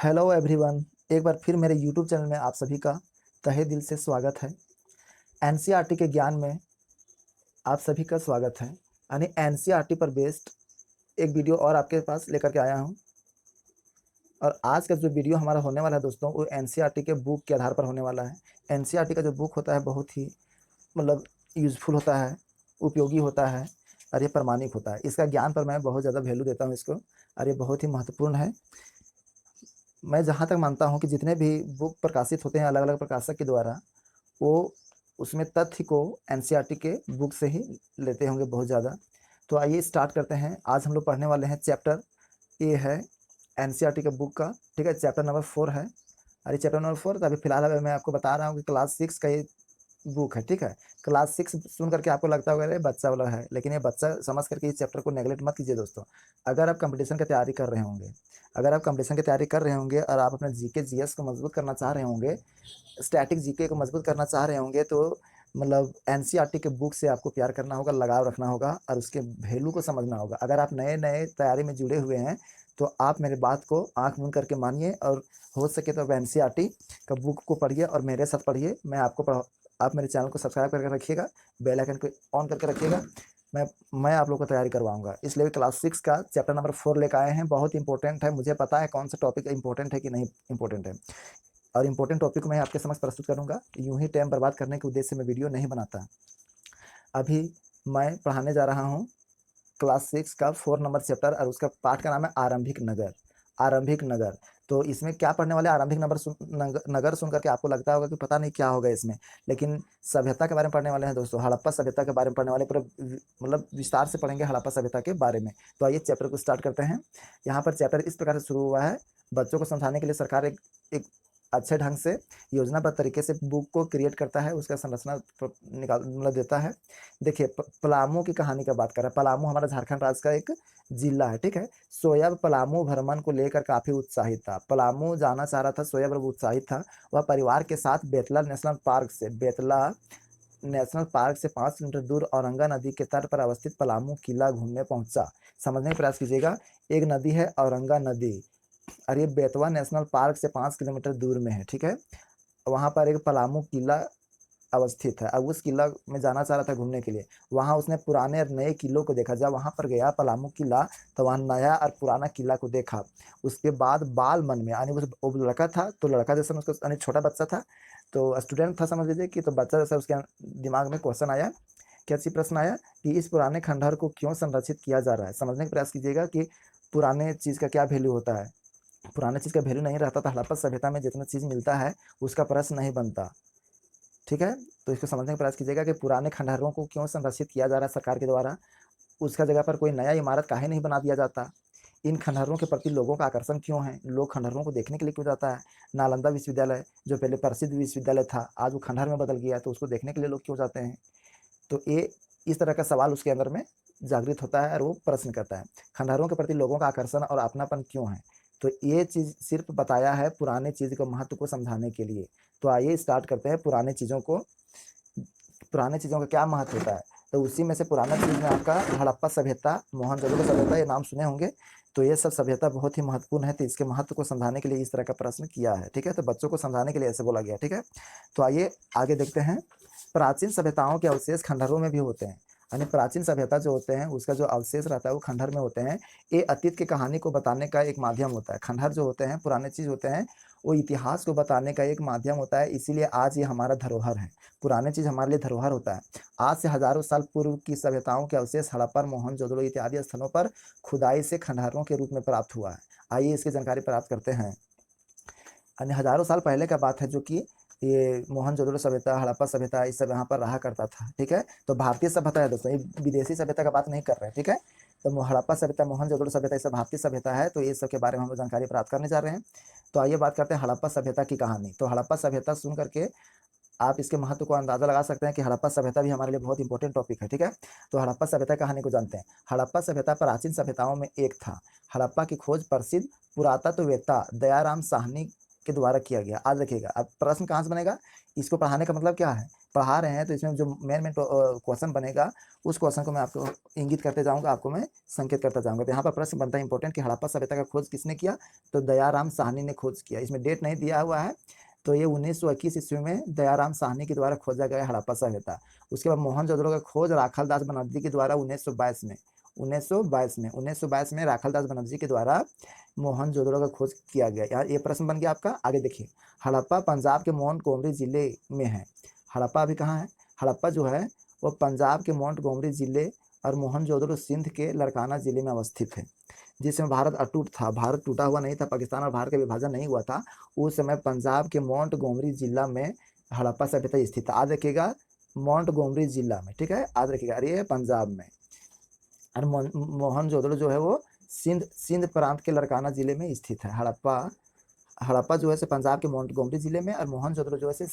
Hello everyone, एक बार फिर मेरे यूट्यूब चैनल में आप सभी का तहे दिल से स्वागत है। एनसीईआरटी के ज्ञान में आप सभी का स्वागत है। यानी एनसीईआरटी पर बेस्ड एक वीडियो और आपके पास लेकर के आया हूं। और आज का जो वीडियो हमारा होने वाला है दोस्तों, वो एनसीईआरटी के बुक के आधार पर होने वाला है। एनसीईआरटी का जो बुक होता है बहुत ही मतलब यूजफुल होता है, उपयोगी होता है और ये प्रामाणिक होता है। इसका ज्ञान पर मैं बहुत ज़्यादा वैल्यू देता हूँ इसको, और ये बहुत ही महत्वपूर्ण है। मैं जहाँ तक मानता हूँ कि जितने भी बुक प्रकाशित होते हैं अलग अलग प्रकाशक के द्वारा, वो उसमें तथ्य को एनसीईआरटी के बुक से ही लेते होंगे बहुत ज़्यादा। तो आइए स्टार्ट करते हैं। आज हम लोग पढ़ने वाले हैं चैप्टर ए है एनसीईआरटी के बुक का, ठीक है। चैप्टर नंबर 4 है। अरे चैप्टर नंबर 4 तो अभी फिलहाल अभी मैं आपको बता रहा हूँ कि क्लास 6 का ये बुक है, ठीक है। क्लास 6 सुन करके आपको लगता होगा अरे बच्चा वाला है, लेकिन ये बच्चा समझ करके इस चैप्टर को नेगलेक्ट मत कीजिए दोस्तों। अगर आप कंपटीशन की तैयारी कर रहे होंगे, अगर आप कंपटीशन की तैयारी कर रहे होंगे और आप अपने जीके जीएस को मजबूत करना चाह रहे होंगे, स्टैटिक जीके को मजबूत करना चाह रहे होंगे, तो मतलब एनसीईआरटी के बुक से आपको प्यार करना होगा, लगाव रखना होगा और उसके वैल्यू को समझना होगा। अगर आप नए नए तैयारी में जुड़े हुए हैं तो आप मेरे बात को आंख मूंद करके मानिए, और हो सके तो एनसीईआरटी का बुक को पढ़िए और मेरे साथ पढ़िए। मैं आपको आप मेरे चैनल को सब्सक्राइब करके रखिएगा, बेल आइकन को ऑन करके रखिएगा। मैं मैं आप लोग को तैयारी करवाऊंगा। इसलिए क्लास 6 का चैप्टर नंबर 4 लेकर आए हैं। बहुत इंपॉर्टेंट है, मुझे पता है कौन सा टॉपिक इंपॉर्टेंट है कि नहीं इंपॉर्टेंट है, और इम्पोर्टेंट टॉपिक मैं आपके समक्ष प्रस्तुत करूंगा। यूं ही टाइम बर्बाद करने के उद्देश्य से मैं वीडियो नहीं बनाता। अभी मैं पढ़ाने जा रहा हूं क्लास 6 का 4 नंबर चैप्टर, और उसका पाठ का नाम है आरंभिक नगर। आरंभिक नगर। तो इसमें क्या पढ़ने वाले, आरंभिक नगर सुन करके आपको लगता होगा कि पता नहीं क्या होगा इसमें, लेकिन सभ्यता के बारे में पढ़ने वाले हैं दोस्तों। हड़प्पा सभ्यता के बारे में पढ़ने वाले, पूरा मतलब विस्तार से पढ़ेंगे हड़प्पा सभ्यता के बारे में। तो आइए चैप्टर को स्टार्ट करते हैं। यहाँ पर चैप्टर इस प्रकार से शुरू हुआ है। बच्चों को समझाने के लिए सरकार एक अच्छे ढंग से योजनाबद्ध तरीके से बुक को क्रिएट करता है, उसका संरचना निकाल मतलब देता है। देखिए, पलामू की कहानी का बात कर रहा है। पलामू हमारा झारखंड राज्य का एक जिला है, ठीक है। सोयब पलामू भ्रमण को लेकर काफी उत्साहित था। पलामू जाना चाह रहा था, सोयब उत्साहित था। वह परिवार के साथ बेतला नेशनल पार्क से 5 किलोमीटर दूर औरंगा नदी के तट पर अवस्थित पलामू किला घूमने पहुंचा। समझने का प्रयास कीजिएगा। एक नदी है औरंगा नदी, और ये बेतवा नेशनल पार्क से 5 किलोमीटर दूर में है, ठीक है। वहां पर एक पलामू किला अवस्थित है। अब उस किला में जाना चाह रहा था घूमने के लिए। वहां उसने पुराने और नए किलों को देखा। जब वहां पर गया पलामू किला, तो वहां नया और पुराना किला को देखा। उसके बाद बाल मन में, यानी वो लड़का था, तो लड़का जैसा उसको यानी छोटा बच्चा था, तो स्टूडेंट था समझ लीजिए कि, तो बच्चा जैसा उसके दिमाग में क्वेश्चन आया। क्या चीज प्रश्न आया कि इस पुराने खंडहर को क्यों संरक्षित किया जा रहा है। समझने का प्रयास कीजिएगा कि पुराने चीज का क्या वैल्यू होता है। पुराने चीज का वैल्यू नहीं रहता तो हड़प्पा सभ्यता में जितना चीज मिलता है उसका प्रश्न नहीं बनता, ठीक है। तो इसको समझने का प्रयास कीजिएगा कि पुराने खंडहरों को क्यों संरक्षित किया जा रहा है सरकार के द्वारा। उसका जगह पर कोई नया इमारत काहे नहीं बना दिया जाता। इन खंडहरों के प्रति लोगों का आकर्षण क्यों है, लोग खंडहरों को देखने के लिए क्यों जाता है। नालंदा विश्वविद्यालय जो पहले प्रसिद्ध विश्वविद्यालय था, आज वो खंडहर में बदल गया, तो उसको देखने के लिए लोग क्यों जाते हैं। तो ये इस तरह का सवाल उसके अंदर में जागृत होता है, और वो प्रश्न करता है खंडहरों के प्रति लोगों का आकर्षण और अपनापन क्यों है। तो ये चीज सिर्फ बताया है पुराने चीज को महत्व को समझाने के लिए। तो आइए स्टार्ट करते हैं पुराने चीजों का क्या महत्व होता है। तो उसी में से पुराना चीज में आपका हड़प्पा सभ्यता, मोहनजोदड़ो सभ्यता, ये नाम सुने होंगे। तो ये सब सभ्यता बहुत ही महत्वपूर्ण है, तो इसके महत्व को समझाने के लिए इस तरह का प्रश्न किया है, ठीक है। तो बच्चों को समझाने के लिए ऐसे बोला गया, ठीक है। तो आइए आगे देखते हैं। प्राचीन सभ्यताओं के अवशेष खंडहरों में भी होते हैं। यानी प्राचीन सभ्यता जो होते हैं उसका जो अवशेष रहता है वो खंडहर में होते हैं। ये अतीत की कहानी को बताने का एक माध्यम होता है। खंडहर जो होते हैं, पुराने चीज होते हैं, वो इतिहास को बताने का एक माध्यम होता है। इसीलिए आज ये हमारा धरोहर है। पुराने चीज हमारे लिए धरोहर होता है। आज से हजारों साल पूर्व की सभ्यताओं के अवशेष हड़प्पा, मोहनजोदड़ो इत्यादि स्थलों पर खुदाई से खंडहरों के रूप में प्राप्त हुआ है। आइए इसकी जानकारी प्राप्त करते हैं। अन्य हजारों साल पहले का बात है, जो कि ये मोहनजोदड़ो सभ्यता, हड़प्पा सभ्यता, इस सब यहाँ पर रहा करता था, ठीक है। तो भारतीय सभ्यता है दोस्तों, ये विदेशी सभ्यता का बात नहीं कर रहे हैं, ठीक है। तो हड़प्पा सभ्यता, मोहनजोदड़ो सभ्यता, ये सब भारतीय सभ्यता है। तो ये सब के बारे में हम लोग जानकारी प्राप्त करने जा रहे हैं। तो आइए बात करते हैं हड़प्पा सभ्यता की कहानी। तो हड़प्पा सभ्यता सुन करके आप इसके महत्व को अंदाजा लगा सकते हैं कि हड़प्पा सभ्यता भी हमारे लिए बहुत इंपॉर्टेंट टॉपिक है, ठीक है। तो हड़प्पा सभ्यता कहानी को जानते हैं। हड़प्पा सभ्यता प्राचीन सभ्यताओं में एक था। हड़प्पा की खोज प्रसिद्ध पुरातत्ववेत्ता दयाराम साहनी के द्वारा किया गया। आज रखिएगा, अब प्रश्न कहाँ से बनेगा, इसको पढ़ाने का मतलब क्या है, पढ़ा रहे हैं तो इसमें जो मेन क्वेश्चन बनेगा उस क्वेश्चन को मैं आपको इंगित करते जाऊंगा, आपको मैं संकेत करता जाऊंगा। तो यहाँ पर प्रश्न बनता है इंपॉर्टेंट कि हड़प्पा सभ्यता का खोज किसने किया, तो दयाराम साहनी ने खोज किया। इसमें डेट नहीं दिया हुआ है, तो ये 1921 ईस्वी में दयाराम साहनी के द्वारा खोजा गया हड़प्पा सभ्यता। उसके बाद मोहनजोदड़ो का खोज राखालदास बनर्जी के द्वारा 1922 में राखालदास बनर्जी के द्वारा मोहनजोदड़ो का खोज किया गया। यहाँ ये प्रश्न बन गया आपका। आगे देखिए, हड़प्पा पंजाब के मोंटगोमरी जिले में है। हड़प्पा अभी कहाँ है, हड़प्पा जो है वो पंजाब के मोंटगोमरी जिले और मोहनजोदड़ो सिंध के लड़काना जिले में अवस्थित है। जिसमें भारत अटूट था, भारत टूटा हुआ नहीं था, पाकिस्तान और भारत का विभाजन नहीं हुआ था, उस समय पंजाब के मोंटगोमरी जिला में हड़प्पा सभ्यता स्थित था। आज रखिएगा, मोंटगोमरी जिला में, ठीक है, आज रखिएगा, अरे ये पंजाब में। और मोहनजोदड़ो जो है वो सिंध प्रांत के लड़काना जिले में स्थित है। हड़प्पा जो है से पंजाब के मोंटगोमरी जिले में, और मोहनजोदड़ो जो है से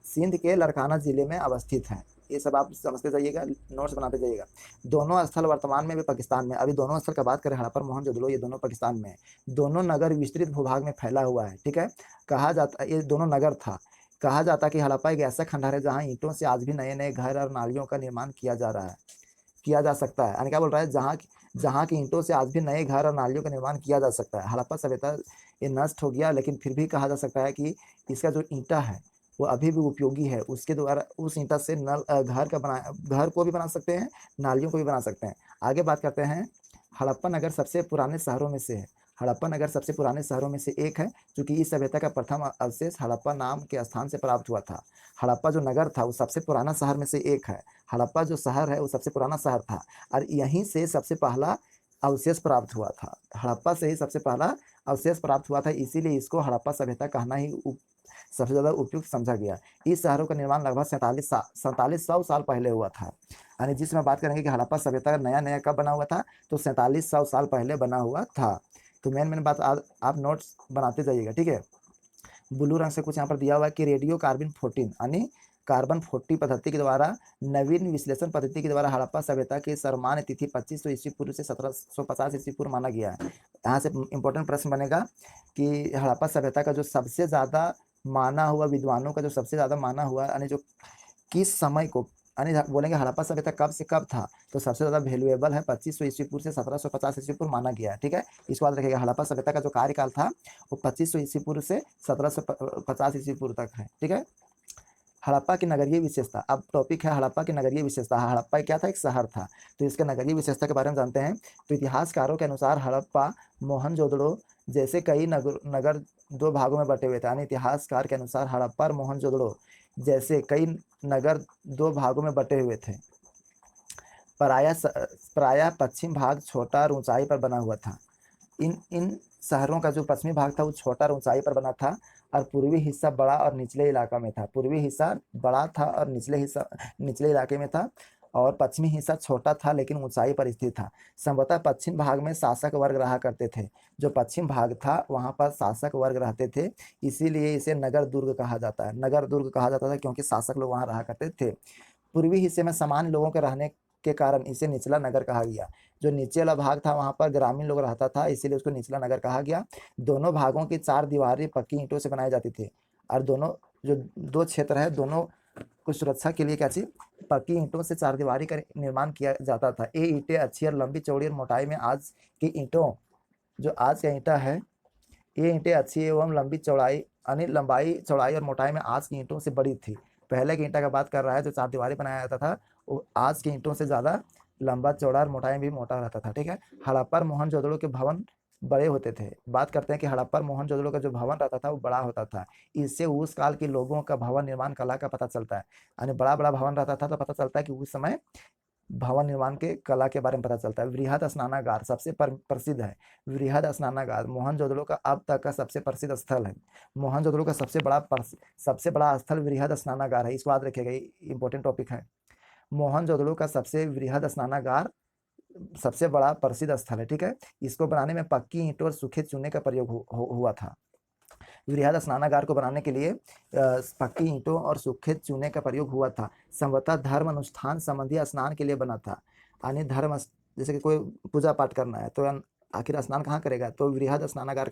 सिंध के लड़काना जिले में अवस्थित है। ये सब आप समझते जाइएगा, नोट्स बनाते जाइएगा। दोनों स्थल वर्तमान में भी पाकिस्तान में, अभी दोनों स्थल का बात करें, हड़प्पा मोहनजोदड़ो, ये दोनों पाकिस्तान में है। दोनों नगर विस्तृत भूभाग में फैला हुआ है, ठीक है। कहा जाता, ये दोनों नगर था। कहा जाता कि हड़प्पा एक ऐसा खंडहर है जहाँ ईंटों से आज भी नए नए घर और नालियों का निर्माण किया जा सकता है। यानी क्या बोल रहा है, जहाँ की ईंटों से आज भी नए घर और नालियों का निर्माण किया जा सकता है। हड़प्पा सभ्यता ये नष्ट हो गया, लेकिन फिर भी कहा जा सकता है कि इसका जो ईंटा है वो अभी भी उपयोगी है। उसके द्वारा उस ईंटा से घर को भी बना सकते हैं, नालियों को भी बना सकते हैं। आगे बात करते हैं, हड़प्पा नगर सबसे पुराने शहरों में से है। हड़प्पा नगर सबसे पुराने शहरों में से एक है, क्योंकि इस सभ्यता का प्रथम अवशेष हड़प्पा नाम के स्थान से प्राप्त हुआ था। हड़प्पा जो नगर था वो सबसे पुराना शहर में से एक है। हड़प्पा जो शहर है वो सबसे पुराना शहर था, और यहीं से सबसे पहला अवशेष प्राप्त हुआ था। हड़प्पा से ही सबसे पहला अवशेष प्राप्त हुआ था, इसीलिए इसको हड़प्पा सभ्यता कहना ही सबसे ज़्यादा उपयुक्त समझा गया। इस शहरों का निर्माण लगभग 4700 साल पहले हुआ था। यानी जिसमें बात करेंगे कि हड़प्पा सभ्यता नया नया कब बना हुआ था, तो 4700 साल पहले बना हुआ था। तो मेन बात आप नोट्स बनाते जाइएगा, ठीक है। ब्लू रंग से कुछ यहाँ पर दिया हुआ है कि रेडियो कार्बन 14 यानी कार्बन 40 पद्धति के द्वारा, नवीन विश्लेषण पद्धति के द्वारा हड़प्पा सभ्यता की सामान्य तिथि 2500 ईस्वी पूर्व से 1750 ईस्वी पूर्व माना गया है। यहाँ से इंपॉर्टेंट प्रश्न बनेगा कि हड़प्पा सभ्यता का जो सबसे ज़्यादा माना हुआ, विद्वानों का जो सबसे ज़्यादा माना हुआ, यानी जो किस समय को, यानी बोलेंगे हड़प्पा सभ्यता कब से कब था, तो सबसे ज़्यादा वैल्यूएबल है 2500 ईस्वी पूर्व से 1750 ईस्वी पूर्व माना गया है, ठीक है। इसको याद रखिएगा, हड़प्पा सभ्यता का जो कार्यकाल था वो 2500 ईस्वी पूर्व से 1750 ईस्वी पूर्व तक है, ठीक है। हड़प्पा की नगरीय विशेषता, अब टॉपिक है हड़प्पा की नगरीय विशेषता। हड़प्पा क्या था, एक शहर था, तो इसके नगरीय विशेषता के बारे में जानते हैं। तो इतिहासकारों के अनुसार हड़प्पा मोहनजोदड़ो जैसे कई नगर दो भागों में बटे हुए थे। यानी इतिहासकार के अनुसार हड़प्पा और मोहनजोदड़ो जैसे कई नगर दो भागों में बटे हुए थे। प्रायः पश्चिम भाग छोटा और ऊंचाई पर बना हुआ था। इन शहरों का जो पश्चिमी भाग था वो छोटा और ऊंचाई पर बना था, और पूर्वी हिस्सा बड़ा और निचले इलाका में था। पूर्वी हिस्सा बड़ा था और निचले इलाके में था, और पश्चिमी हिस्सा छोटा था लेकिन ऊंचाई पर स्थित था। संभवतः पश्चिम भाग में शासक वर्ग रहा करते थे। जो पश्चिम भाग था वहां पर शासक वर्ग रहते थे, इसीलिए इसे नगर दुर्ग कहा जाता है। नगर दुर्ग कहा जाता था क्योंकि शासक लोग वहां रहा करते थे। पूर्वी हिस्से में सामान्य लोगों के रहने के कारण इसे निचला नगर कहा गया। जो नीचे वाला भाग था वहां पर ग्रामीण लोग रहता था, इसीलिए उसको निचला नगर कहा गया। दोनों भागों की 4 दीवारें पक्की ईंटों से बनाई जाती थी, और दोनों जो दो क्षेत्र है दोनों को सुरक्षा के लिए क्या चीज, पक्की ईंटों से 4 दीवारी का निर्माण किया जाता था। ये ईंटें अच्छी और लंबी चौड़ी और मोटाई में आज की ईंटों, जो आज का ईंटा है, ये ईंटें अच्छी एवं लंबी चौड़ाई यानी लंबाई चौड़ाई और मोटाई में आज की ईंटों से बड़ी थी। पहले की ईंटा का बात कर रहा है जो 4 दीवारी बनाया जाता था, वो आज की ईंटों से ज़्यादा लंबा चौड़ा और मोटाई भी मोटा रहता था, ठीक है। हड़प्पा और मोहनजोदड़ो के भवन बड़े होते थे। बात करते हैं कि हड़प्पा और मोहनजोदड़ो का जो भवन रहता था वो बड़ा होता था। इससे उस काल के लोगों का भवन निर्माण कला का पता चलता है। यानी बड़ा बड़ा भवन रहता था, तो पता चलता है कि उस समय भवन निर्माण के कला के बारे में पता चलता है। वृहद स्नानागार सबसे प्रसिद्ध है। वृहद स्नानागार मोहनजोदड़ो का अब तक का सबसे प्रसिद्ध स्थल है। मोहनजोदड़ो का सबसे बड़ा स्थल वृहद स्नानागार है। इसको याद रखिएगा, इंपॉर्टेंट टॉपिक है। मोहनजोदड़ो का सबसे वृहद स्नानागार सबसे बड़ा प्रसिद्ध स्थल है, ठीक है। इसको बनाने में पक्की ईंटों और सूखे चूने का प्रयोग हुआ था। वृहद स्नानागार को बनाने के लिए पक्की ईंटों और सूखे चूने का प्रयोग हुआ था। संभवतः धर्म अनुष्ठान संबंधी स्नान के लिए बना था। यानी धर्म, जैसे कि कोई पूजा पाठ करना है तो आखिर स्नान कहाँ करेगा, तो वृहद स्नानागार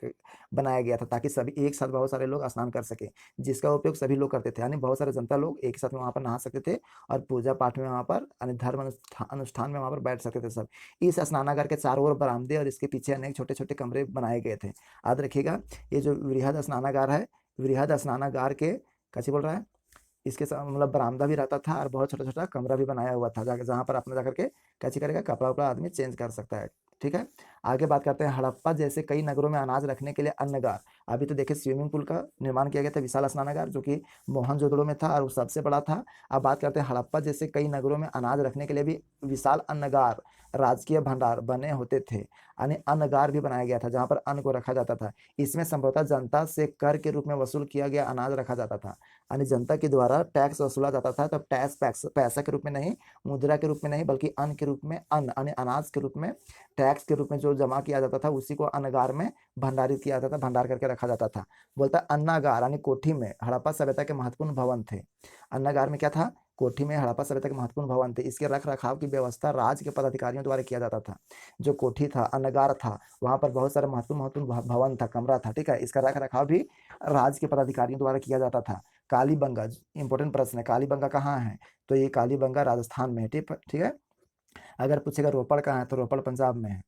बनाया गया था ताकि सभी एक साथ बहुत सारे लोग स्नान कर सके, जिसका उपयोग सभी लोग करते थे, यानी बहुत सारे जनता लोग एक साथ में वहाँ पर नहा सकते थे और पूजा पाठ में वहाँ पर यानी धर्म अनुष्ठान में वहाँ पर बैठ सकते थे सब। इस स्नानागार के चारों ओर बरामदे और इसके पीछे अनेक छोटे छोटे कमरे बनाए गए थे। याद रखिएगा, ये जो वृहद स्नानागार है, वृहद स्नानागार के कैसे बोल रहा है, इसके मतलब बरामदा भी रहता था और बहुत छोटा छोटा कमरा भी बनाया हुआ था जहाँ पर अपना जाकर के कैसे करेगा, कपड़ा उपड़ा आदमी चेंज कर सकता है। ठीक है, आगे बात करते हैं हड़प्पा जैसे कई नगरों में अनाज रखने के लिए अन्नगार। अभी तो देखिए स्विमिंग पूल का निर्माण किया गया था, विशाल स्नानागार, जो कि मोहनजोदड़ो में था और वो सबसे बड़ा था। अब बात करते हैं हड़प्पा जैसे कई नगरों में अनाज रखने के लिए भी विशाल अन्नगार, राजकीय भंडार बने होते थे, यानी अन्नगार भी बनाया गया था जहाँ पर अन्न को रखा जाता था। इसमें संभवतः जनता से कर के रूप में वसूल किया गया अनाज रखा जाता था, यानी जनता के द्वारा टैक्स वसूला जाता था। तब टैक्स पैसा के रूप में नहीं, मुद्रा के रूप में नहीं, बल्कि अन्न के रूप में, अन्न यानी अनाज के रूप में, टैक्स के रूप में जो जमा किया जाता था उसी को अन्नगार में भंडारित किया जाता था, भंडार करके रखा जाता था। बोलता अन्नागार यानी कोठी में हड़प्पा सभ्यता के महत्वपूर्ण भवन थे। अन्नागार में क्या था, कोठी में हड़प्पा सभ्यता के महत्वपूर्ण भवन थे। इसके रख रखाव की व्यवस्था राज्य के पदाधिकारियों द्वारा किया जाता था। जो कोठी था, अन्नगार था, वहां पर बहुत सारे महत्वपूर्ण भवन था, कमरा था। ठीक है, इसका रख रखाव भी राज्य के पदाधिकारियों द्वारा किया जाता था। कालीबंगा, इंपॉर्टेंट प्रश्न है, कालीबंगा कहाँ है, तो ये कालीबंगा राजस्थान में है। ठीक है, अगर पूछेगा रोपड़ कहाँ है, तो रोपड़ पंजाब में है।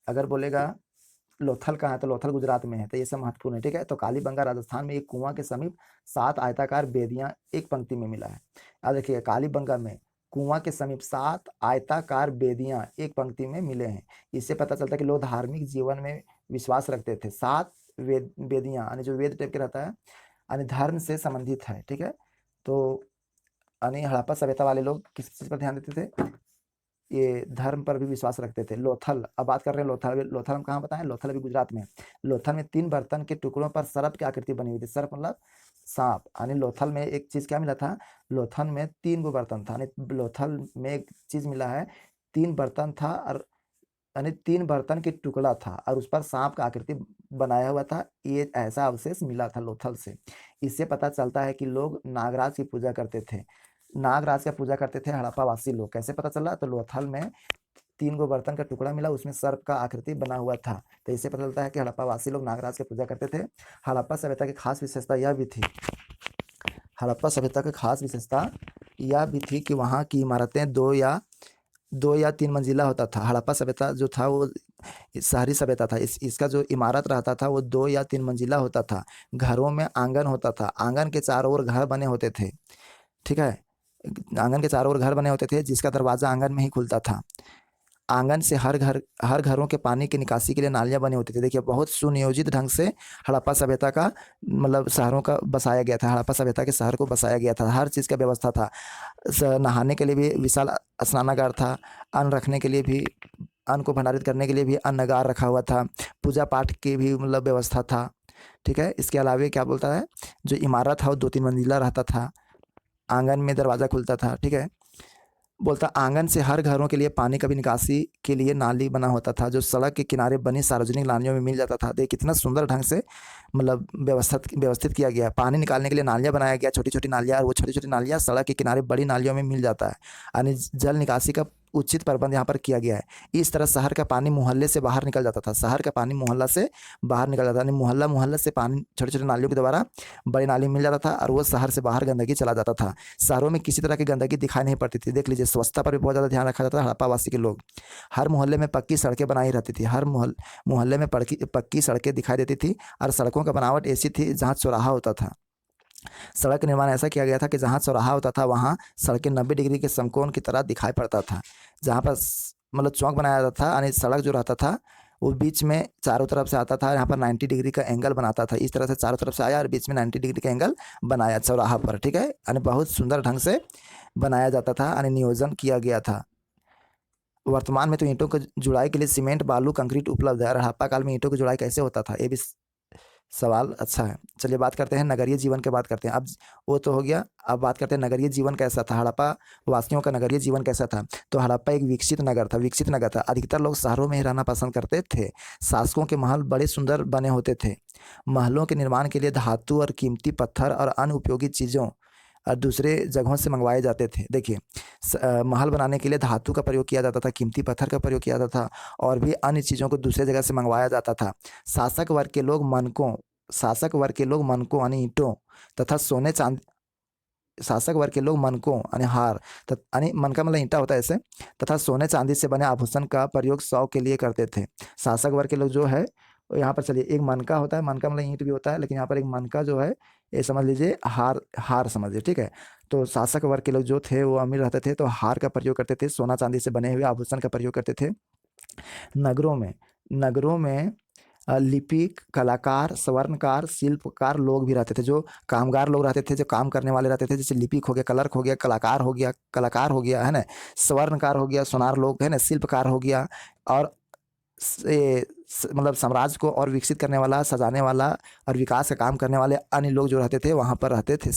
अगर बोलेगा लोथल कहाँ है, तो लोथल गुजरात में है। तो ये सब महत्वपूर्ण है। ठीक है, तो कालीबंगा राजस्थान में एक कुआं के समीप 7 आयताकार बेदियां एक पंक्ति में मिला है। याद रखिएगा, कालीबंगा में कुआं के समीप 7 आयताकार बेदियां एक पंक्ति में मिले हैं। इससे पता चलता है कि लोग धार्मिक जीवन में विश्वास रखते थे। 7 बेदियां यानी जो वेद टाइप के रहता है, यानी धर्म से संबंधित है। ठीक है, तो यानी हड़प्पा सभ्यता वाले लोग किस चीज पर ध्यान देते थे, ये धर्म पर भी विश्वास रखते थे। लोथल, अब बात कर रहे हैं लोथल। लोथल हम कहाँ बताएं, लोथल अभी गुजरात में। लोथल में 3 बर्तन के टुकड़ों पर सर्प की आकृति बनी हुई थी। सर्प मतलब सांप, यानी लोथल में एक चीज क्या मिला था, लोथल में 3 गो बर्तन था, यानी लोथल में एक चीज मिला है, 3 बर्तन था, और यानी 3 बर्तन के टुकड़ा था और उस पर सांप का आकृति बनाया हुआ था। ये ऐसा अवशेष मिला था लोथल से। इससे पता चलता है कि लोग नागराज की पूजा करते थे। नागराज का पूजा करते थे हड़प्पा वासी लोग। कैसे पता चला, तो लोथल में 3 गो बर्तन का टुकड़ा मिला, उसमें सर्प का आकृति बना हुआ था। तो इससे पता चलता है कि हड़प्पा वासी लोग नागराज की पूजा करते थे। हड़प्पा सभ्यता की खास विशेषता यह भी थी, हड़प्पा सभ्यता की खास विशेषता यह भी थी कि वहाँ की इमारतें 2 या 3 मंजिला होता था। हड़प्पा सभ्यता जो था वो शहरी सभ्यता था। इसका जो इमारत रहता था वो 2 या 3 मंजिला होता था। घरों में आंगन होता था, आंगन के चारों ओर घर बने होते थे। ठीक है, आंगन के चारों ओर घर बने होते थे, जिसका दरवाजा आंगन में ही खुलता था। आंगन से हर घरों के पानी की निकासी के लिए नालियां बनी होती थी। देखिए, बहुत सुनियोजित ढंग से हड़प्पा सभ्यता का मतलब शहरों का बसाया गया था। हड़प्पा सभ्यता के शहर को बसाया गया था, हर चीज़ का व्यवस्था था। नहाने के लिए भी विशाल स्नानागार था, अन्न रखने के लिए भी, अन्न को भंडारित करने के लिए भी अन्नगार रखा हुआ था, पूजा पाठ की भी मतलब व्यवस्था था। ठीक है, इसके अलावा क्या बोलता है, जो इमारत था वो 2-3 मंजिला रहता था, आंगन में दरवाजा खुलता था। ठीक है, बोलता आंगन से हर घरों के लिए पानी का भी निकासी के लिए नाली बना होता था, जो सड़क के किनारे बनी सार्वजनिक नालियों में मिल जाता था। देख कितना सुंदर ढंग से मतलब व्यवस्थित किया गया। पानी निकालने के लिए नालियाँ बनाया गया, छोटी छोटी नालियाँ, और वो छोटी छोटी नालियाँ सड़क के किनारे बड़ी नालियों में मिल जाता है, यानी जल निकासी का उचित प्रबंध यहाँ पर किया गया है। इस तरह शहर का पानी मोहल्ले से बाहर निकल जाता था, शहर का पानी मोहल्ला से बाहर निकल जाता था, यानी मोहल्ला से पानी छोटे छोटे नालियों के द्वारा बड़ी नाली में मिल जाता था और वो शहर से बाहर गंदगी चला जाता था। शहरों में किसी तरह की गंदगी दिखाई नहीं पड़ती थी। देख लीजिए, स्वच्छता पर भी बहुत ज़्यादा ध्यान रखा जाता था हड़प्पा वासी के लोग। हर मोहल्ले में पक्की सड़कें बनाई रहती थी, हर मोहल्ले में पक्की सड़कें दिखाई देती थी, और सड़कों का बनावट ऐसी थी जहाँ चौराहा होता था। सड़क का निर्माण ऐसा किया गया था कि जहाँ चौराहा होता था वहाँ सड़कें 90 डिग्री के समकोण की तरह दिखाई पड़ता था। जहाँ पर मतलब चौक बनाया जाता था, यानी सड़क जो रहता था वो बीच में चारों तरफ से आता था, यहाँ पर 90 डिग्री का एंगल बनाता था। इस तरह से चारों तरफ से आया और बीच में 90 डिग्री का एंगल बनाया चौराहा पर। ठीक है, यानी बहुत सुंदर ढंग से बनाया जाता था, यानी नियोजन किया गया था। वर्तमान में तो ईंटों की जुड़ाई के लिए सीमेंट, बालू, कंक्रीट उपलब्ध है। हड़प्पा काल में ईंटों की जुड़ाई कैसे होता था, ये भी सवाल अच्छा है। चलिए बात करते हैं नगरीय जीवन की बात करते हैं। अब वो तो हो गया, अब बात करते हैं नगरीय जीवन कैसा था, हड़प्पा वासियों का नगरीय जीवन कैसा था। तो हड़प्पा एक विकसित नगर था। अधिकतर लोग शहरों में ही रहना पसंद करते थे। शासकों के महल बड़े सुंदर बने होते थे। महलों के निर्माण के लिए धातु और कीमती पत्थर और अन्य उपयोगी चीज़ों दूसरे जगहों से मंगवाए जाते थे। देखिए महल बनाने के लिए धातु का प्रयोग किया जाता था, कीमती पत्थर का प्रयोग किया जाता था और भी अन्य चीज़ों को दूसरे जगह से मंगवाया जाता था। शासक वर्ग के लोग मनकों यानी ईंटों तथा सोने चांदी शासक वर्ग के लोग मनकों यानी हार यानी मन का मतलब ईंटा होता है ऐसे, तथा सोने चांदी से बने आभूषण का प्रयोग शौक के लिए करते थे। शासक वर्ग के लोग जो है यहाँ पर चलिए एक मन का होता है, मन का मतलब ईंट भी होता है, लेकिन यहाँ पर एक मन का जो है ये समझ लीजिए हार हार समझ लीजिए, ठीक है। तो शासक वर्ग के लोग जो थे वो अमीर रहते थे तो हार का प्रयोग करते थे, सोना चांदी से बने हुए आभूषण का प्रयोग करते थे। नगरों में लिपिक, कलाकार, स्वर्णकार, शिल्पकार लोग भी रहते थे, जो कामगार लोग रहते थे, जो काम करने वाले रहते थे, जैसे लिपिक हो गया, क्लर्क हो गया, कलाकार हो गया है ना, स्वर्णकार हो गया, सोनार लोग है ना, शिल्पकार हो गया, और मतलब साम्राज्य को और विकसित करने वाला, सजाने वाला और विकास का काम करने वाले अन्य लोग जो रहते थे वहाँ पर रहते थे।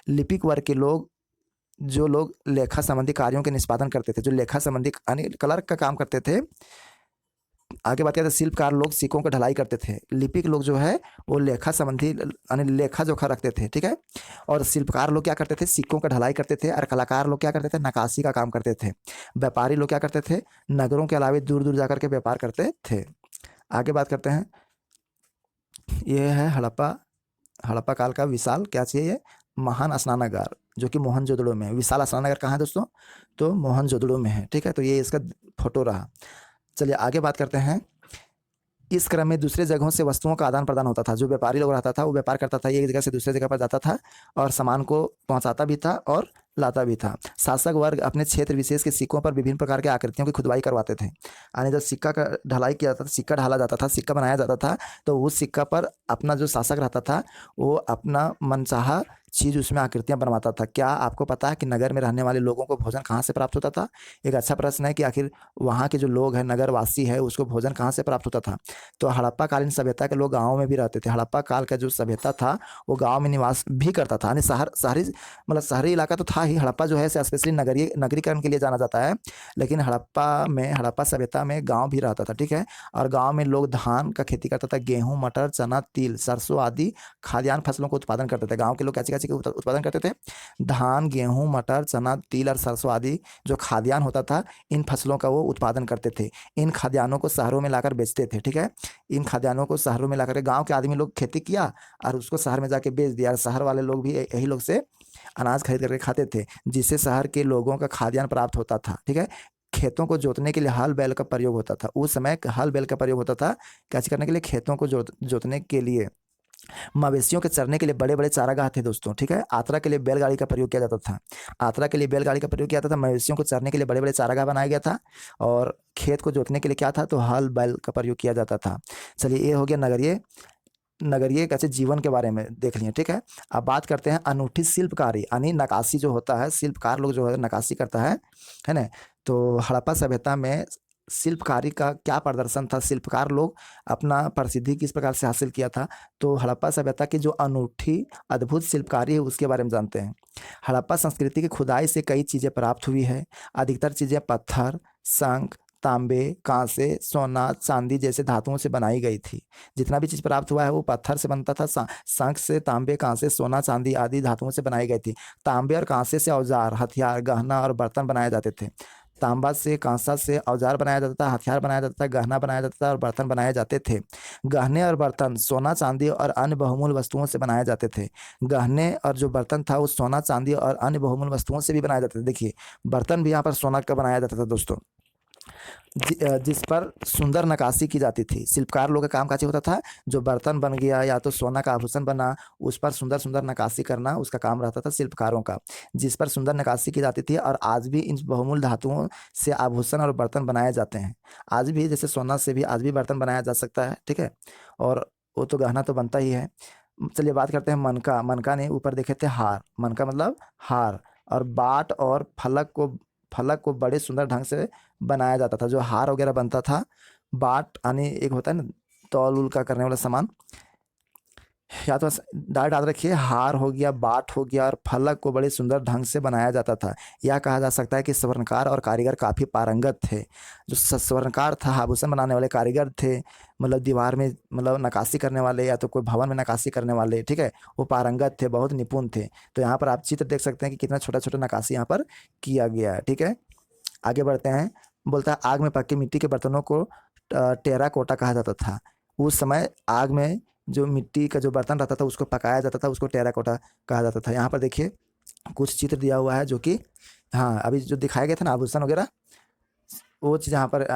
लिपिक वर्ग के लोग जो लोग लेखा संबंधी कार्यों के निष्पादन करते थे, जो लेखा संबंधी यानी क्लर्क का काम करते थे। आगे बात करते हैं शिल्पकार लोग सिक्कों की ढलाई करते थे, लिपिक लोग जो है वो लेखा संबंधी यानी लेखा जोखा रखते थे, ठीक है। और शिल्पकार लोग क्या करते थे, सिक्कों का ढलाई करते थे, और कलाकार लोग क्या करते थे, नक्काशी का काम करते थे। व्यापारी लोग क्या करते थे, नगरों के अलावा दूर दूर जाकर के व्यापार करते थे। आगे बात करते हैं, ये है हड़प्पा काल का विशाल क्या चाहिए, ये महान स्नानागार जो कि मोहनजोदड़ो में है। विशाल स्नानागार कहाँ है दोस्तों, तो मोहनजोदड़ो में है, ठीक है। तो ये इसका फोटो रहा। चलिए आगे बात करते हैं। इस क्रम में दूसरे जगहों से वस्तुओं का आदान प्रदान होता था, जो व्यापारी लोग रहता था वो व्यापार करता था, एक जगह से दूसरे जगह पर जाता था और सामान को पहुंचाता भी था और लाता भी था। शासक वर्ग अपने क्षेत्र विशेष के सिक्कों पर विभिन्न प्रकार के आकृतियों की खुदवाई करवाते थे, यानी जब सिक्का का ढलाई किया जाता था, सिक्का ढाला जाता था, सिक्का बनाया जाता था, तो उस सिक्का पर अपना जो शासक रहता था वो अपना मनचाहा चीज़ उसमें आकृतियां बनवाता था। क्या आपको पता है कि नगर में रहने वाले लोगों को भोजन कहाँ से प्राप्त होता था? एक अच्छा प्रश्न है कि आखिर वहाँ के जो लोग हैं, नगरवासी है, उसको भोजन कहाँ से प्राप्त होता था? तो हड़प्पा कालीन सभ्यता के लोग गाँव में भी रहते थे। हड़प्पा काल का जो सभ्यता था वो गाँव में निवास भी करता था, यानी शहरी इलाका तो था ही। हड़प्पा जो है स्पेशली नगरीकरण के लिए जाना जाता है, लेकिन हड़प्पा सभ्यता में गाँव भी रहता था, ठीक है। और गाँव में लोग धान का खेती करता था, गेहूँ, मटर, चना, तिल, सरसों आदि खाद्यान्न फसलों को उत्पादन करते थे। गाँव के लोग कैसे उत्पादन करते थे, धान, गेहूं, मटर, चना, तिल और सरसों आदि जो खाद्यान्न होता था, इन फसलों का वो उत्पादन करते थे। इन खाद्यान्नों को शहरों में लाकर बेचते थे, ठीक है। इन खाद्यान्नों को शहरों में लाकर गांव के आदमी लोग खेती किया और उसको शहर में जाके बेच दिया, और शहर वाले लोग भी यही लोग से अनाज खरीद करके खाते थे, जिससे शहर के लोगों का खाद्यान्न प्राप्त होता था, ठीक है। खेतों को जोतने के लिए हल बैल का प्रयोग होता था। उस समय हल बैल का प्रयोग होता था कैसे करने के लिए, खेतों को जोतने के लिए। मवेशियों के चरने के लिए बड़े बड़े चारागाह थे दोस्तों, ठीक है। यात्रा के लिए बैलगाड़ी का प्रयोग किया जाता था। यात्रा के लिए बैलगाड़ी का प्रयोग किया जाता था। मवेशियों को चरने के लिए बड़े बड़े चारागाह बनाया गया था, और खेत को जोतने के लिए क्या था, तो हल बैल का प्रयोग किया जाता था। चलिए ये हो गया नगरीय कैसे जीवन के बारे में देख लिए, ठीक है। अब बात करते हैं अनूठी शिल्पकारी यानी नक्काशी जो होता है, शिल्पकार लोग जो है नक्काशी करता है ना। तो हड़प्पा सभ्यता में शिल्पकारी का क्या प्रदर्शन था, शिल्पकार लोग अपना प्रसिद्धि किस प्रकार से हासिल किया था, तो हड़प्पा सभ्यता की जो अनूठी अद्भुत शिल्पकारी है उसके बारे में जानते हैं। हड़प्पा संस्कृति की खुदाई से कई चीज़ें प्राप्त हुई है। अधिकतर चीज़ें पत्थर, शंख, तांबे, कांसे, सोना, चांदी जैसे धातुओं से बनाई गई थी। जितना भी चीज़ प्राप्त हुआ है वो पत्थर से बनता था, शंख से, तांबे, कांसे, सोना, चांदी आदि धातुओं से बनाई गई थी। तांबे और कांसे से औजार, हथियार, गहना और बर्तन बनाए जाते थे। तांबा से, कांसा से औजार बनाया जाता था, हथियार बनाया जाता था, गहना बनाया जाता था और बर्तन बनाए जाते थे। गहने और बर्तन सोना, चांदी और अन्य बहुमूल्य वस्तुओं से बनाए जाते थे। गहने और जो बर्तन था वो सोना, चांदी और अन्य बहुमूल्य वस्तुओं से भी बनाए जाते थे। देखिए बर्तन भी यहाँ पर सोना का बनाया जाता था दोस्तों, जिस पर सुंदर नक्काशी की जाती थी। शिल्पकार लोग का काम कैसे होता था, जो बर्तन बन गया या तो सोना का आभूषण बना, उस पर सुंदर सुंदर नक्काशी करना उसका काम रहता था शिल्पकारों का, जिस पर सुंदर नक्काशी की जाती थी। और आज भी इन बहुमूल्य धातुओं से आभूषण और बर्तन बनाए जाते हैं। आज भी जैसे सोना से भी आज भी बर्तन बनाया जा सकता है, ठीक है। और वो तो गहना तो बनता ही है। चलिए बात करते हैं मनका। मनका ने ऊपर देखे थे हार, मनका मतलब हार, और बाट और फलक को बड़े सुंदर ढंग से बनाया जाता था। जो हार वगैरह बनता था, बाट यानी एक होता है ना तौल उल का करने वाला सामान, या तो डायरेक्ट याद रखिए, हार हो गया, बाट हो गया और फलक को बड़े सुंदर ढंग से बनाया जाता था। यह कहा जा सकता है कि स्वर्णकार और कारीगर काफ़ी पारंगत थे। जो स्वर्णकार था, आभूषण बनाने वाले कारीगर थे, मतलब दीवार में मतलब नक्काशी करने वाले या तो कोई भवन में नक्काशी करने वाले, ठीक है, वो पारंगत थे, बहुत निपुण थे। तो यहाँ पर आप चित्र देख सकते हैं कि कितना छोटा छोटा नक्काशी यहाँ पर किया गया है, ठीक है। आगे बढ़ते हैं। बोलता है आग में पके मिट्टी के बर्तनों को टेराकोटा कहा जाता था। उस समय आग में जो मिट्टी का जो बर्तन रहता था उसको पकाया जाता था, उसको टेराकोटा कहा जाता था। यहाँ पर देखिए कुछ चित्र दिया हुआ है जो कि, हाँ, अभी जो दिखाया गया था ना आभूषण वगैरह, वो चीज़ यहाँ पर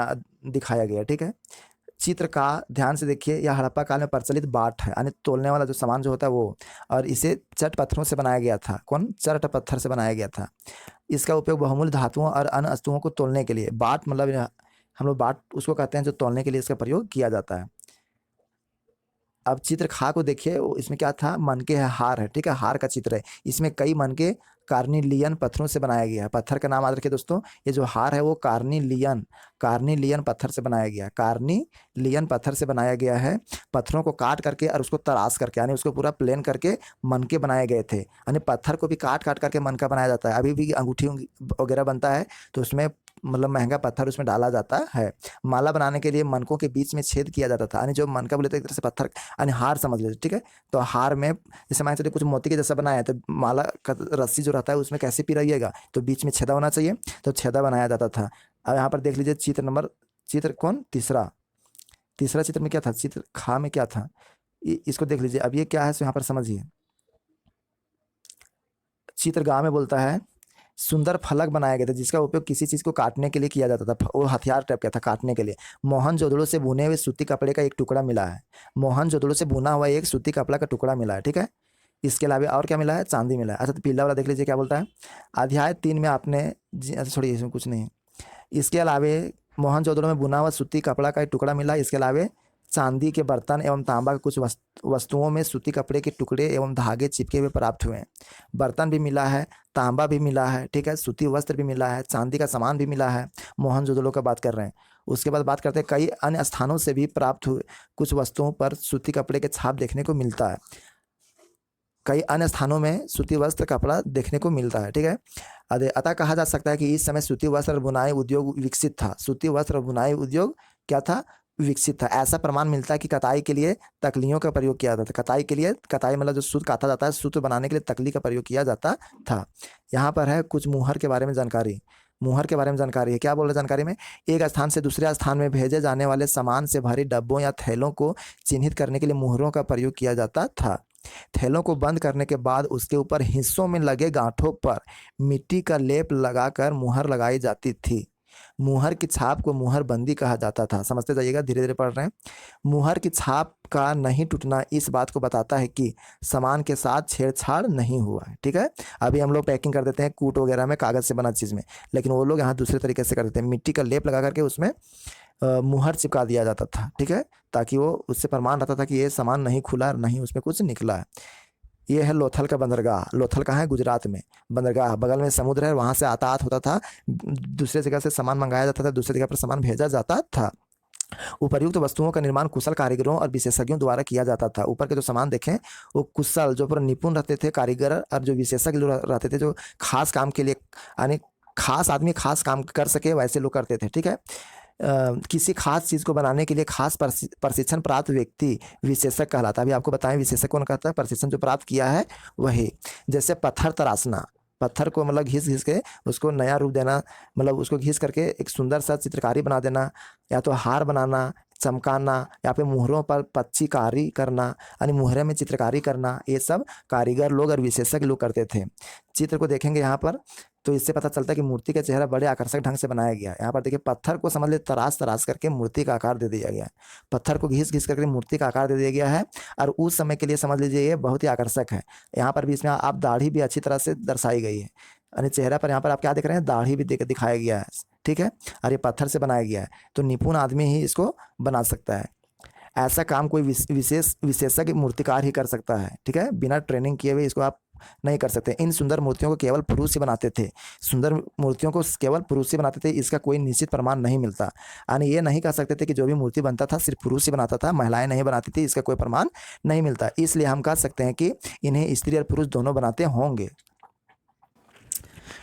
दिखाया गया, ठीक है। चित्र का ध्यान से देखिए, यह हड़प्पा काल में प्रचलित बाट है, यानी तोलने वाला जो सामान जो होता है वो, और इसे चट पत्थरों से बनाया गया था। कौन? चट पत्थर से बनाया गया था। इसका उपयोग बहुमूल्य धातुओं और अन्य वस्तुओं को तोलने के लिए, बाट मतलब हम लोग बाट उसको कहते हैं जो तोलने के लिए इसका प्रयोग किया जाता है। अब चित्र खा को देखिए, इसमें क्या था? मनके है, हार है, ठीक है, हार का चित्र है। इसमें कई मनके कार्निलियन पत्थरों से बनाया गया है। पत्थर का नाम याद रखिए दोस्तों, ये जो हार है वो कार्निलियन पत्थर से बनाया गया है। कार्निलियन पत्थर से बनाया गया है। पत्थरों को काट करके और उसको तराश करके, यानी उसको पूरा प्लेन करके मनके बनाए गए थे। यानी पत्थर को भी काट काट करके मनका बनाया जाता है। अभी भी अंगूठी वगैरह बनता है तो उसमें मतलब महंगा पत्थर उसमें डाला जाता है। माला बनाने के लिए मनकों के बीच में छेद किया जाता था, यानी जो मनका बोले तो एक तरह से पत्थर, यानी हार समझ लीजिए, ठीक है। तो हार में जैसे मान चलिए कुछ मोती के जैसा बनाया है, तो माला का रस्सी जो रहता है उसमें कैसे पिराइएगा, तो बीच में छेदा होना चाहिए, तो छेदा बनाया जाता था। अब यहाँ पर देख लीजिए चित्र कौन? तीसरा चित्र में क्या था? चित्र खा में क्या था? इसको देख लीजिए। अब ये क्या है, यहाँ पर समझिए। चित्र गा में बोलता है सुंदर फलक बनाए गए थे जिसका उपयोग किसी चीज को काटने के लिए किया जाता था। वो हथियार टाइप का था काटने के लिए। मोहनजोदड़ो से बुने हुए सूती कपड़े का एक टुकड़ा मिला है। मोहनजोदड़ो से बुना हुआ एक सूती कपड़ा का टुकड़ा मिला है, ठीक है। इसके अलावा और क्या मिला है? चांदी मिला है। अच्छा, तो पीला वाला देख लीजिए क्या बोलता है। अध्याय 3 में आपने अच्छा छोड़िए, इसमें कुछ नहीं है। इसके अलावे मोहनजोदड़ो में बुना हुआ सूती कपड़ा का एक टुकड़ा मिला है। इसके अलावा चांदी के बर्तन एवं तांबा के कुछ वस्तुओं में सूती कपड़े के टुकड़े एवं धागे चिपके हुए प्राप्त हुए हैं। बर्तन भी मिला है, तांबा भी मिला है, ठीक है, सूती वस्त्र भी मिला है, चांदी का सामान भी मिला है। मोहनजोदड़ो का बात कर रहे हैं। उसके बाद बात करते हैं कई अन्य स्थानों से भी प्राप्त हुए कुछ वस्तुओं पर सूती कपड़े के छाप देखने को मिलता है। कई अन्य स्थानों में सूती वस्त्र कपड़ा देखने को मिलता है, ठीक है। अतः कहा जा सकता है कि इस समय सूती वस्त्र बुनाई उद्योग विकसित था। सूती वस्त्र बुनाई उद्योग क्या था? विकसित था। ऐसा प्रमाण मिलता है कि कताई के लिए तकलियों का प्रयोग किया जाता था। कताई मतलब जो सूत काता जाता है, सूत बनाने के लिए तकली का प्रयोग किया जाता था। यहाँ पर है कुछ मुहर के बारे में जानकारी। मुहर के बारे में जानकारी है। क्या बोल रहे जानकारी में? एक स्थान से दूसरे स्थान में भेजे जाने वाले सामान से भरी डब्बों या थैलों को चिन्हित करने के लिए मुहरों का प्रयोग किया जाता था। थैलों को बंद करने के बाद उसके ऊपर हिस्सों में लगे गांठों पर मिट्टी का लेप लगाकर मुहर लगाई जाती थी। मुहर की छाप को मुहर बंदी कहा जाता था। समझते जाइएगा, धीरे धीरे पढ़ रहे हैं। मुहर की छाप का नहीं टूटना इस बात को बताता है कि सामान के साथ छेड़छाड़ नहीं हुआ है, ठीक है। अभी हम लोग पैकिंग कर देते हैं कूट वगैरह में, कागज से बना चीज में, लेकिन वो लोग यहाँ दूसरे तरीके से कर देते हैं। मिट्टी का लेप लगा करके उसमें मुहर चिपका दिया जाता था, ठीक है, ताकि वो उससे प्रमाण रहता था कि ये सामान नहीं खुला, नहीं उसमें कुछ निकला है। ये है लोथल का बंदरगाह। लोथल कहाँ है? गुजरात में। बंदरगाह बगल में समुद्र है, वहां से आताआत होता था, दूसरे जगह से सामान मंगाया जाता था, दूसरी जगह पर सामान भेजा जाता था। उपर्युक्त वस्तुओं का निर्माण कुशल कारीगरों और विशेषज्ञों द्वारा किया जाता था। ऊपर के जो सामान देखें वो कुशल, जो पूरा निपुण रहते थे कारीगर, और जो विशेषज्ञ लोग रहते थे, जो खास काम के लिए, यानी खास आदमी खास काम कर सके वैसे लोग करते थे, ठीक है। किसी खास चीज़ को बनाने के लिए खास प्रशिक्षण प्राप्त व्यक्ति विशेषज्ञ कहलाता है। अभी आपको बताएं विशेषज्ञ कौन कहता है? प्रशिक्षण जो प्राप्त किया है वही। जैसे पत्थर तराशना, पत्थर को मतलब घिस घिस के उसको नया रूप देना, मतलब उसको घिस करके एक सुंदर सा चित्रकारी बना देना, या तो हार बनाना, चमकाना, या फिर मुहरों पर पच्चीकारी करना, यानी मुहरे में चित्रकारी करना, ये सब कारीगर लोग और विशेषज्ञ लोग करते थे। चित्र को देखेंगे यहाँ पर तो इससे पता चलता है कि मूर्ति का चेहरा बड़े आकर्षक ढंग से बनाया गया है। यहाँ पर देखिए पत्थर को समझ ले तराश तराश करके मूर्ति का आकार दे दिया गया है। पत्थर को घिस घिस करके मूर्ति का आकार दे दिया गया है, और उस समय के लिए समझ लीजिए ये बहुत ही आकर्षक है। यहाँ पर भी इसमें आप दाढ़ी भी अच्छी तरह से दर्शाई गई है, यानी चेहरा पर यहाँ पर आप क्या देख रहे हैं? दाढ़ी भी दिखाया गया है, ठीक है, और ये पत्थर से बनाया गया है। तो निपुण आदमी ही इसको बना सकता है। ऐसा काम कोई विशेषज्ञ मूर्तिकार ही कर सकता है, ठीक है। बिना ट्रेनिंग किए हुए इसको आप नहीं कर सकते। इन सुंदर मूर्तियों को केवल पुरुष ही बनाते थे, सुंदर मूर्तियों को केवल पुरुष ही बनाते थे, इसका कोई निश्चित प्रमाण नहीं मिलता। यानी ये नहीं कह सकते थे कि जो भी मूर्ति बनता था सिर्फ पुरुष ही बनाता था, महिलाएं नहीं बनाती थी, इसका कोई प्रमाण नहीं मिलता। इसलिए हम कह सकते हैं कि इन्हें स्त्री और पुरुष दोनों बनाते होंगे।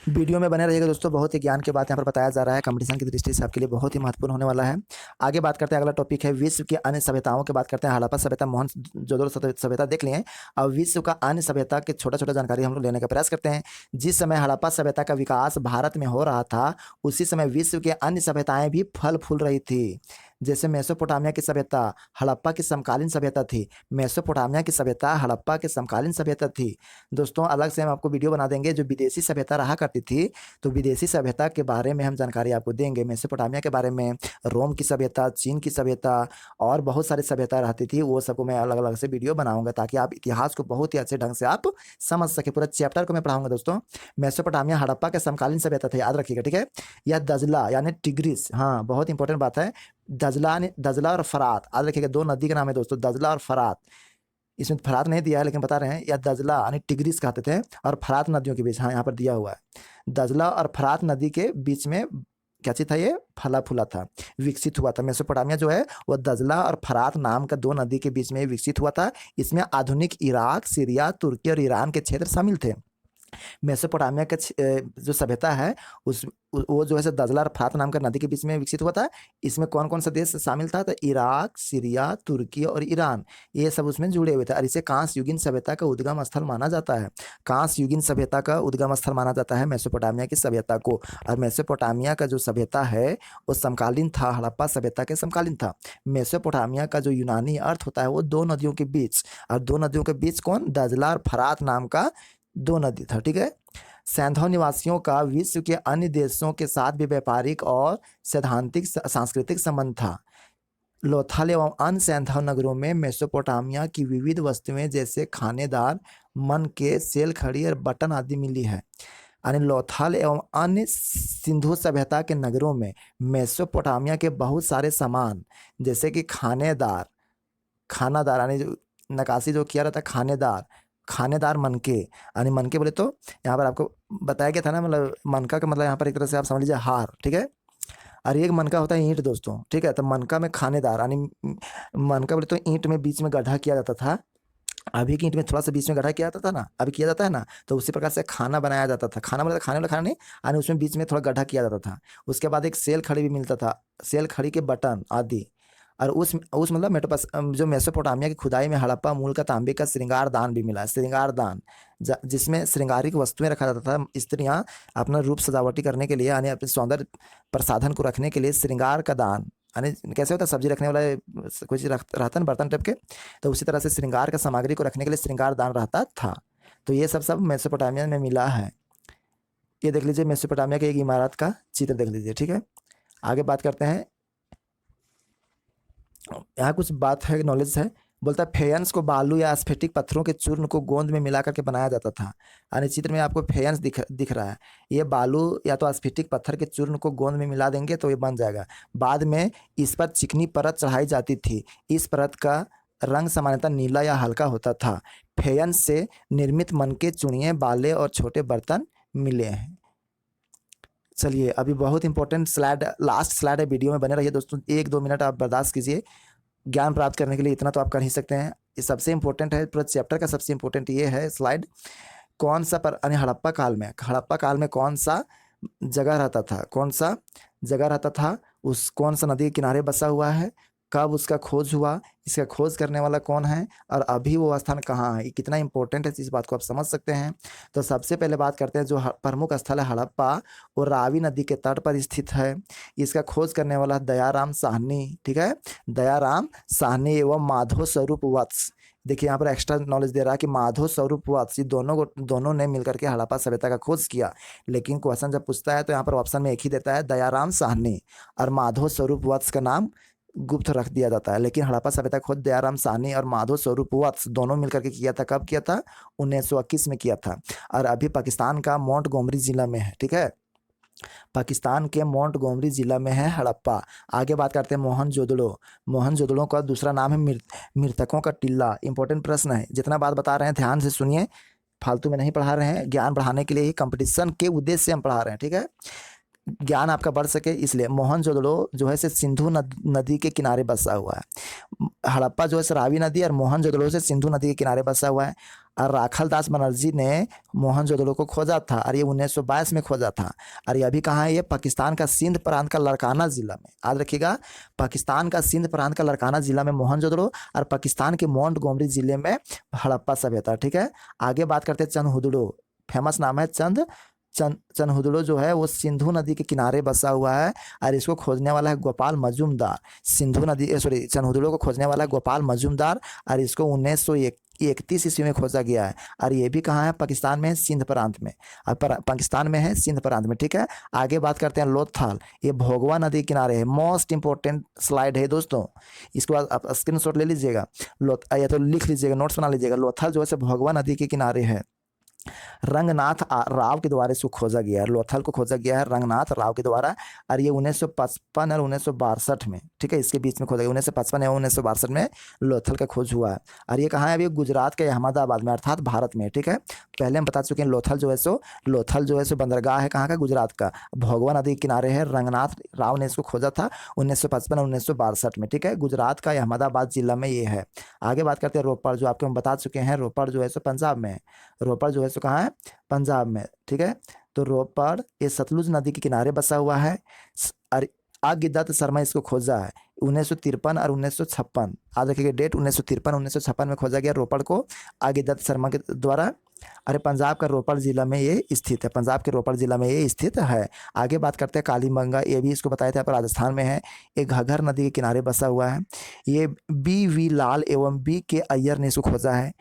वीडियो में बने रहिएगा दोस्तों, बहुत ही ज्ञान की बात यहाँ पर बताया जा रहा है, कंपटीशन की दृष्टि से आपके लिए बहुत ही महत्वपूर्ण होने वाला है। आगे बात करते हैं, अगला टॉपिक है विश्व की अन्य सभ्यताओं की बात करते हैं। हड़प्पा सभ्यता, मोहनजोदड़ो सभ्यता देख लिए। अब विश्व का अन्य सभ्यता के छोटा छोटा जानकारी हम लोग लेने का प्रयास करते हैं। जिस समय हड़प्पा सभ्यता का विकास भारत में हो रहा था, उसी समय विश्व के अन्य सभ्यताएं भी फल फूल रही थी। जैसे मेसोपोटामिया की सभ्यता हड़प्पा की समकालीन सभ्यता थी, मेसोपोटामिया की सभ्यता हड़प्पा के समकालीन सभ्यता थी। दोस्तों अलग से हम आपको वीडियो बना देंगे जो विदेशी सभ्यता रहा करती थी, तो विदेशी सभ्यता के बारे में हम जानकारी आपको देंगे। मेसोपोटामिया के बारे में, रोम की सभ्यता, चीन की सभ्यता और बहुत सारी सभ्यता रहती थी, वो सबको मैं अलग अलग से वीडियो बनाऊंगा ताकि आप इतिहास को बहुत ही अच्छे ढंग से आप समझ सके। पूरा चैप्टर को मैं पढ़ाऊंगा दोस्तों। मेसोपोटामिया हड़प्पा के समकालीन सभ्यता था, याद रखिएगा, ठीक है। या दजला यानी टिग्रिस, हाँ बहुत इंपॉर्टेंट बात है। दजला और फरात, याद रखिएगा, दो नदी का नाम है दोस्तों, दजला और फरात। इसमें फरात नहीं दिया है लेकिन बता रहे हैं, या दजला यानी टिग्रिस कहते थे, और फरात नदियों के बीच, हाँ यहाँ पर दिया हुआ है। दजला और फरात नदी के बीच में क्या चीज था, ये फला फूला था, विकसित हुआ था। मेसोपोटामिया जो है वो दजला और फरात नाम का दो नदी के बीच में विकसित हुआ था। इसमें आधुनिक इराक, सीरिया, तुर्की और ईरान के क्षेत्र शामिल थे। मेसोपोटामिया का जो सभ्यता है उस वो जो है दजला और फरात नाम का नदी के बीच में विकसित हुआ था। इसमें कौन कौन सा देश शामिल था, तो इराक, सीरिया, तुर्की और ईरान, ये सब उसमें जुड़े हुए थे। और इसे कांस्य युगीन सभ्यता का उद्गम स्थल माना जाता है। कांस्य युगीन सभ्यता का उद्गम स्थल माना जाता है मेसोपोटामिया की सभ्यता को। और मेसोपोटामिया का जो सभ्यता है वो समकालीन था, हड़प्पा सभ्यता के समकालीन था। मेसोपोटामिया का जो यूनानी अर्थ होता है वो दो नदियों के बीच, और दो नदियों के बीच कौन, दजला और फरात नाम का दो नदी था, ठीक है। सैंधव निवासियों का विश्व के अन्य देशों के साथ भी व्यापारिक और सैद्धांतिक सांस्कृतिक संबंध था। लोथल एवं अन्य सैंधव नगरों में मेसोपोटामिया की विविध वस्तुएं जैसे खानेदार, मनके, सेल खड़ी और बटन आदि मिली है। यानी लोथल एवं अन्य सिंधु सभ्यता के नगरों में मेसोपोटामिया के बहुत सारे सामान जैसे कि खानेदार, खानादार यानी जो नक्काशी जो किया रहता है, खानेदार मनके, यानी मनके बोले तो यहाँ पर आपको बताया गया था ना, मतलब मनका का मतलब यहाँ पर एक तरह से आप समझ लीजिए हार, ठीक है। और एक मनका होता है ईंट दोस्तों, ठीक है। तो मनका में खानेदार यानी मनका बोले तो ईंट में बीच में गड्ढा किया जाता था। अभी की ईंट में थोड़ा सा बीच में गड्ढा किया जाता था ना, अभी किया जाता है ना, तो उसी प्रकार से खाना बनाया जाता था। खाना मतलब खाने वाला खाना नहीं, यानी उसमें बीच में थोड़ा गड्ढा किया जाता था। उसके बाद एक सेल खड़ी भी मिलता था, सेल खड़ी के बटन आदि। और उस मतलब मेटोपस जो मेसोपोटामिया की खुदाई में हड़प्पा मूल का तांबे का श्रृंगार दान भी मिला है। श्रृंगार दान जिसमें श्रृंगारिक वस्तुएं रखा जाता था। स्त्रियां अपना रूप सजावटी करने के लिए, यानी अपने सौंदर्य प्रसाधन को रखने के लिए श्रृंगार का दान, यानी कैसे होता है, सब्जी रखने वाला कुछ रहता है ना बर्तन टाइप के, तो उसी तरह से श्रृंगार का सामग्री को रखने के लिए श्रृंगार दान रहता था। तो ये सब मेसोपोटामिया में मिला है। ये देख लीजिए मेसोपोटामिया की एक इमारत का चित्र देख लीजिए, ठीक है। आगे बात करते हैं, यहाँ कुछ बात है, नॉलेज है। बोलता है फेयंस को बालू या स्फटिक पत्थरों के चूर्ण को गोंद में मिला करके बनाया जाता था। यानी चित्र में आपको फेयंस दिख रहा है, ये बालू या तो स्फटिक पत्थर के चूर्ण को गोंद में मिला देंगे तो ये बन जाएगा। बाद में इस पर चिकनी परत चढ़ाई जाती थी। इस परत का रंग सामान्यतः नीला या हल्का होता था। फेयंस से निर्मित मनके, चूड़ियाँ, बाले और छोटे बर्तन मिले हैं। चलिए अभी बहुत इंपॉर्टेंट स्लाइड, लास्ट स्लाइड है, वीडियो में बने रहिए दोस्तों, 1-2 मिनट आप बर्दाश्त कीजिए। ज्ञान प्राप्त करने के लिए इतना तो आप कर ही सकते हैं। ये सबसे इंपॉर्टेंट है, पूरा चैप्टर का सबसे इंपॉर्टेंट ये है स्लाइड। कौन सा यानी हड़प्पा काल में कौन सा जगह रहता था, कौन सा जगह रहता था, उस कौन सा नदी के किनारे बसा हुआ है, कब उसका खोज हुआ, इसका खोज करने वाला कौन है, और अभी वो स्थान कहाँ है, ये कितना इंपॉर्टेंट है, इस बात को आप समझ सकते हैं। तो सबसे पहले बात करते हैं, जो प्रमुख स्थल है हड़प्पा, वो रावी नदी के तट पर स्थित है। इसका खोज करने वाला दयाराम साहनी, ठीक है, दयाराम साहनी एवं माधव स्वरूप वत्स। देखिए यहाँ पर एक्स्ट्रा नॉलेज दे रहा है कि माधव स्वरूप वत्स, ये दोनों ने मिलकर के हड़प्पा सभ्यता का खोज किया। लेकिन क्वेश्चन जब पूछता है तो यहाँ पर ऑप्शन में एक ही देता है, दयाराम साहनी, और माधव स्वरूप वत्स का नाम गुप्त रख दिया जाता है। लेकिन हड़प्पा सभ्यता खुद दयाराम साहनी और माधव स्वरूप वत्स दोनों मिलकर के किया था। कब किया था, 1921 में किया था। और अभी पाकिस्तान का मोंटगोमरी जिला में है, ठीक है, पाकिस्तान के मोंटगोमरी जिला में है हड़प्पा। आगे बात करते हैं मोहनजोदड़ो का दूसरा नाम है मृतकों का टीला। इंपॉर्टेंट प्रश्न है, जितना बात बता रहे हैं ध्यान से सुनिए, फालतू में नहीं पढ़ा रहे हैं, ज्ञान बढ़ाने के लिए ही, कंपटीशन के उद्देश्य से हम पढ़ा रहे हैं, ठीक है। ज्ञान आपका बढ़ सके इसलिए। मोहनजोदड़ो जो है से सिंधु नदी के किनारे बसा हुआ है। हड़प्पा जो है से रावी नदी और मोहनजोदड़ो से सिंधु नदी के किनारे बसा हुआ है। और राखल दास बनर्जी ने मोहनजोदड़ो को खोजा था और ये 1922 में खोजा था। और ये अभी कहाँ है? ये पाकिस्तान का सिंध प्रांत का लड़काना जिला में, याद रखिएगा, पाकिस्तान का सिंध प्रांत का लड़काना जिला में मोहनजोदड़ो और पाकिस्तान के मोंटगोमरी जिले में हड़प्पा सभ्यता, ठीक है। आगे बात करते हैं चंदहुदड़ो, फेमस नाम है चंदहुदड़ो जो है वो सिंधु नदी के किनारे बसा हुआ है और इसको खोजने वाला है गोपाल मजूमदार। चंदहुदड़ो को खोजने वाला है गोपाल मजूमदार और इसको 1931 ईस्वी में खोजा गया है। और ये भी कहाँ है? पाकिस्तान में है, सिंध प्रांत में। और पाकिस्तान में है, सिंध प्रांत में, ठीक है। आगे बात करते हैं लोथल, ये भोगवा नदी के किनारे है। मोस्ट इंपॉर्टेंट स्लाइड है दोस्तों, इसके बाद आप स्क्रीनशॉट ले लीजिएगा, या तो लिख लीजिएगा, नोट्स बना लीजिएगा। लोथल जो है भोगवा नदी के किनारे है। रंगनाथ राव के द्वारा इसको खोजा गया है, लोथल को खोजा गया है रंगनाथ राव के द्वारा। और ये 1955 और 1962 में, ठीक है, इसके बीच में खोजा गया। 1955 एवं 1962 में लोथल का खोज हुआ है। और ये कहाँ है? अभी गुजरात के अहमदाबाद में, अर्थात भारत में, ठीक है। पहले हम बता चुके हैं लोथल जो है सो बंदरगाह है कहाँ का? गुजरात का। भोगवा नदी के किनारे है। रंगनाथ राव ने इसको खोजा था 1955 और 1962 में, ठीक है। गुजरात का अहमदाबाद जिला में ये है। आगे बात करते हैं रोपड़, जो आपको हम बता चुके हैं। रोपड़ जो है सो पंजाब में है। रोपड़ जो है सो कहाँ है? पंजाब में, ठीक है। तो रोपड़ ये सतलुज नदी के किनारे बसा हुआ है। और आगिदत्त शर्मा इसको खोजा है 1953 और 1956, आज रखिएगा डेट, 1953 1956 में खोजा गया रोपड़ को आगिदत्त शर्मा के द्वारा। अरे पंजाब का रोपड़ जिला में ये स्थित है, पंजाब के रोपड़ जिला में ये स्थित है। आगे बात करते हैं कालीबंगा, ये भी इसको बताया था, पर राजस्थान में है। ये घग्गर नदी के किनारे बसा हुआ है। ये BV लाल एवं BK अय्यर ने इसको खोजा है।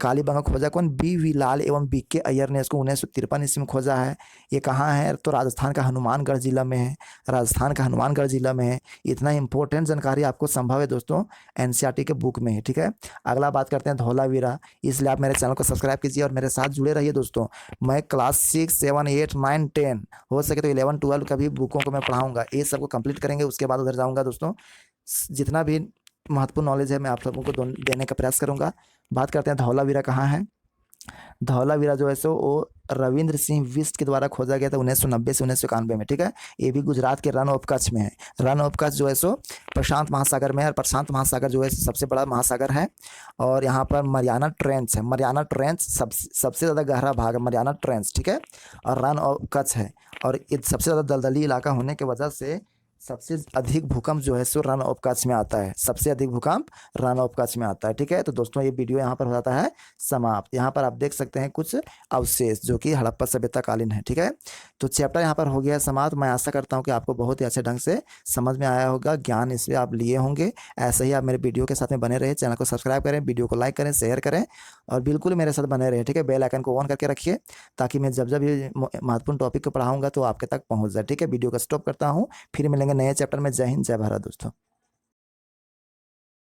कालीबंगा खोजा कौन? BV लाल एवं BK अय्यर ने इसको 1953 ईस्वी में खोजा है। ये कहाँ है? तो राजस्थान का हनुमानगढ़ जिला में है, राजस्थान का हनुमानगढ़ जिला में है। इतना इंपॉर्टेंट जानकारी आपको संभव है दोस्तों NCERT के बुक में है, ठीक है। अगला बात करते हैं धौलावीरा, इसलिए आप मेरे चैनल को सब्सक्राइब कीजिए और मेरे साथ जुड़े रहिए दोस्तों। मैं क्लास 6, 7, 8, 9, 10 हो सके तो 11, 12 का भी बुकों को मैं पढ़ाऊँगा। ये सबको कंप्लीट करेंगे, उसके बाद उधर जाऊँगा दोस्तों। जितना भी महत्वपूर्ण नॉलेज है मैं आप सबको देने का प्रयास करूँगा। बात करते हैं धौलावीरा कहाँ है? धौलावीरा जो है सो वो रविंद्र सिंह बिष्ट के द्वारा खोजा गया था 1990 से 1991 में, ठीक है। ये भी गुजरात के रन ऑफ कच्छ में है। रन ऑफ कच्छ जो है सो प्रशांत महासागर में है, और प्रशांत महासागर जो है सबसे बड़ा महासागर है। और यहाँ पर मरियाना ट्रेंच है, मरियाना ट्रेंच सबसे ज़्यादा गहरा भाग है मरियाना ट्रेंच, ठीक है। और रन ऑफ कच्छ है, और ये सबसे ज़्यादा दलदली इलाका होने की वजह से सबसे अधिक भूकंप जो है सो रन ऑफ कच्छ में आता है, सबसे अधिक भूकंप रन ऑफ कच्छ में आता है, ठीक है। तो दोस्तों ये वीडियो यहाँ पर हो जाता है समाप्त। यहाँ पर आप देख सकते हैं कुछ अवशेष जो कि हड़प्पा सभ्यता कालीन है, ठीक है। तो चैप्टर यहाँ पर हो गया समाप्त। मैं आशा करता हूँ कि आपको बहुत ही अच्छे ढंग से समझ में आया होगा, ज्ञान इससे आप लिए होंगे। ऐसे ही आप मेरे वीडियो के साथ में बने रहे, चैनल को सब्सक्राइब करें, वीडियो को लाइक करें, शेयर करें और बिल्कुल मेरे साथ बने रहे, ठीक है। बेल आइकन को ऑन करके रखिए ताकि मैं जब जब ये महत्वपूर्ण टॉपिक को पढ़ाऊंगा तो आपके तक पहुँच जाए, ठीक है। वीडियो को स्टॉप करता हूँ, फिर मिलेंगे नए चैप्टर में। जय हिंद, जय भारत दोस्तों।